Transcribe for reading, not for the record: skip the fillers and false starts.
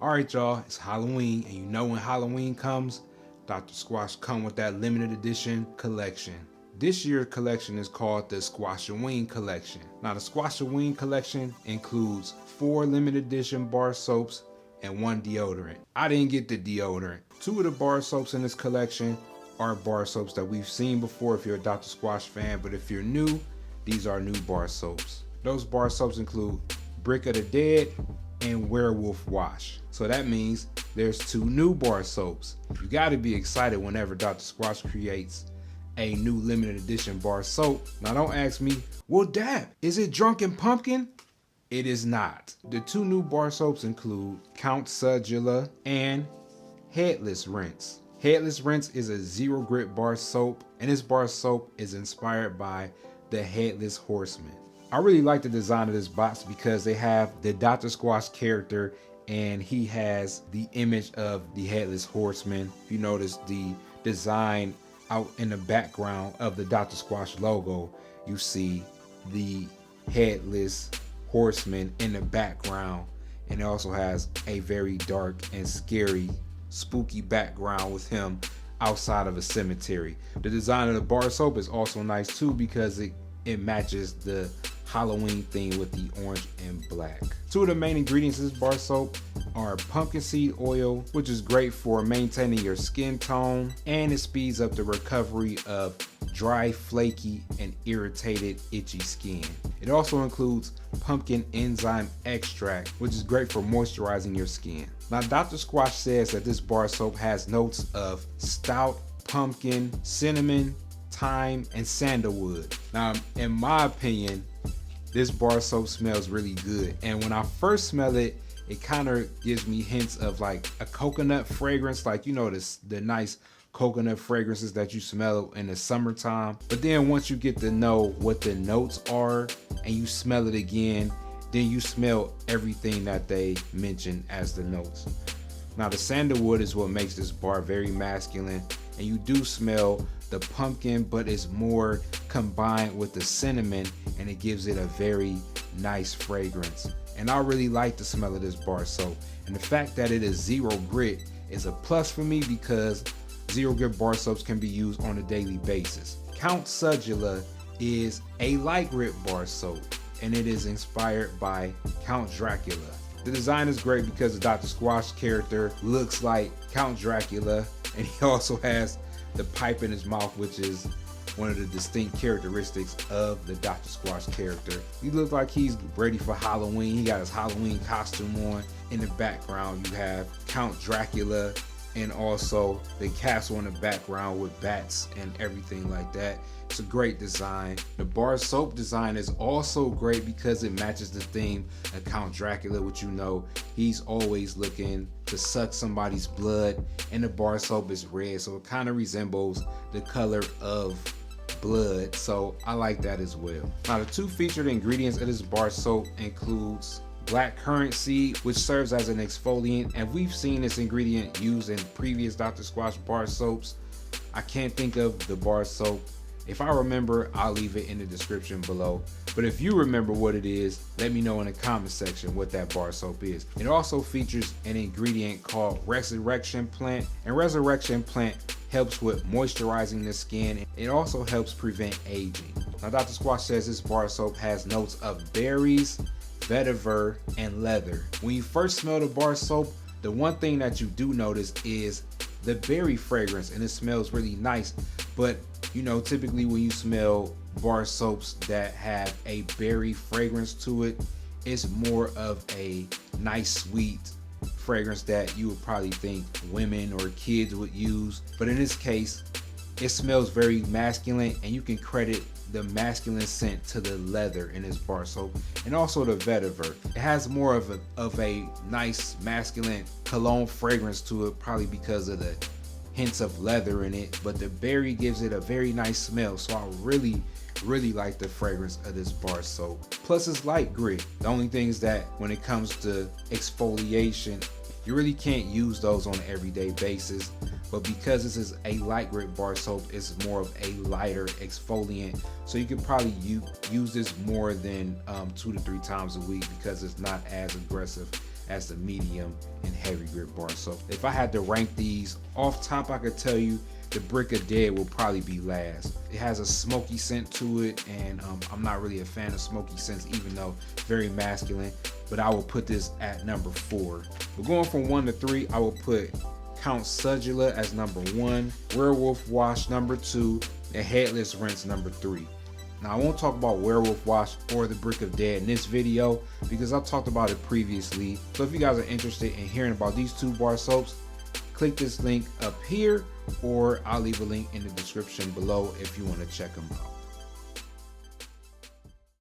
All right, y'all, it's Halloween, and you know when Halloween comes, Dr. Squatch come with that limited edition collection. This year's collection is called the Squatchoween Collection. Now, the Squatchoween Collection includes 4 limited edition bar soaps and 1 deodorant. I didn't get the deodorant. 2 of the bar soaps in this collection are bar soaps that we've seen before if you're a Dr. Squatch fan, but if you're new, these are new bar soaps. Those bar soaps include Brick of the Dead and Werewolf Wash. So that means there's 2 new bar soaps. You gotta be excited whenever Dr. Squatch creates a new limited edition bar soap. Now don't ask me, well Dap, is it Drunken Pumpkin? It is not. The 2 new bar soaps include Count Sudula and Headless Rinse. Headless Rinse is a 0 grit bar soap, and this bar soap is inspired by the Headless Horseman. I really like the design of this box because they have the Dr. Squatch character and he has the image of the Headless Horseman. If you notice the design out in the background of the Dr. Squatch logo, you see the Headless Horseman in the background, and it also has a very dark and scary, spooky background with him outside of a cemetery. The design of the bar soap is also nice too because it matches the Halloween theme with the orange and black. 2 of the main ingredients of this bar soap are pumpkin seed oil, which is great for maintaining your skin tone, and it speeds up the recovery of dry, flaky, and irritated, itchy skin. It also includes pumpkin enzyme extract, which is great for moisturizing your skin. Now, Dr. Squatch says that this bar soap has notes of stout, pumpkin, cinnamon, thyme, and sandalwood. Now, in my opinion, this bar soap smells really good, and when I first smell it, it kind of gives me hints of like a coconut fragrance, like, you know, the nice coconut fragrances that you smell in the summertime. But then once you get to know what the notes are and you smell it again, then you smell everything that they mention as the notes. Now, the sandalwood is what makes this bar very masculine, and you do smell the pumpkin, but it's more combined with the cinnamon, and it gives it a very nice fragrance. And I really like the smell of this bar soap, and the fact that it is 0 grit is a plus for me because 0 grit bar soaps can be used on a daily basis. Count Sudula is a light grit bar soap, and it is inspired by Count Dracula. The design is great because the Dr. Squatch character looks like Count Dracula, and he also has the pipe in his mouth, which is one of the distinct characteristics of the Dr. Squatch character. He looks like he's ready for Halloween. He got his Halloween costume on. In the background, you have Count Dracula and also the castle in the background with bats and everything like that. It's a great design. The bar soap design is also great because it matches the theme of Count Dracula, which, you know, he's always looking to suck somebody's blood, and the bar soap is red, so it kind of resembles the color of blood, so I like that as well. Now, the 2 featured ingredients of this bar soap includes black currant seed, which serves as an exfoliant, and we've seen this ingredient used in previous Dr. Squatch bar soaps. I can't think of the bar soap. If I remember, I'll leave it in the description below. But if you remember what it is, let me know in the comment section what that bar soap is. It also features an ingredient called Resurrection Plant, and Resurrection Plant helps with moisturizing the skin. It also helps prevent aging. Now, Dr. Squatch says this bar soap has notes of berries, vetiver, and leather. When you first smell the bar soap, the one thing that you do notice is the berry fragrance, and it smells really nice. But you know, typically when you smell bar soaps that have a berry fragrance to it, it's more of a nice sweet fragrance that you would probably think women or kids would use. But in this case, it smells very masculine, and you can credit the masculine scent to the leather in this bar soap, and also the vetiver. It has more of a nice masculine cologne fragrance to it, probably because of the hints of leather in it, but the berry gives it a very nice smell, so I really like the fragrance of this bar soap. Plus, it's light grit. The only thing is that when it comes to exfoliation, you really can't use those on an everyday basis, but because this is a light grit bar soap, it's more of a lighter exfoliant, so you can probably use this more than 2 to 3 times a week because it's not as aggressive as the medium and heavy grip bar soap. If I had to rank these off top, I could tell you the Brick of Dead will probably be last. It has a smoky scent to it, and I'm not really a fan of smoky scents, even though very masculine, but I will put this at number 4. But going from 1 to 3, I will put Count Sudula as number 1, Werewolf Wash number 2, and Headless Rinse number 3. Now I won't talk about Werewolf Wash or the Brick of Dead in this video because I talked about it previously. So if you guys are interested in hearing about these 2 bar soaps, click this link up here, or I'll leave a link in the description below if you want to check them out.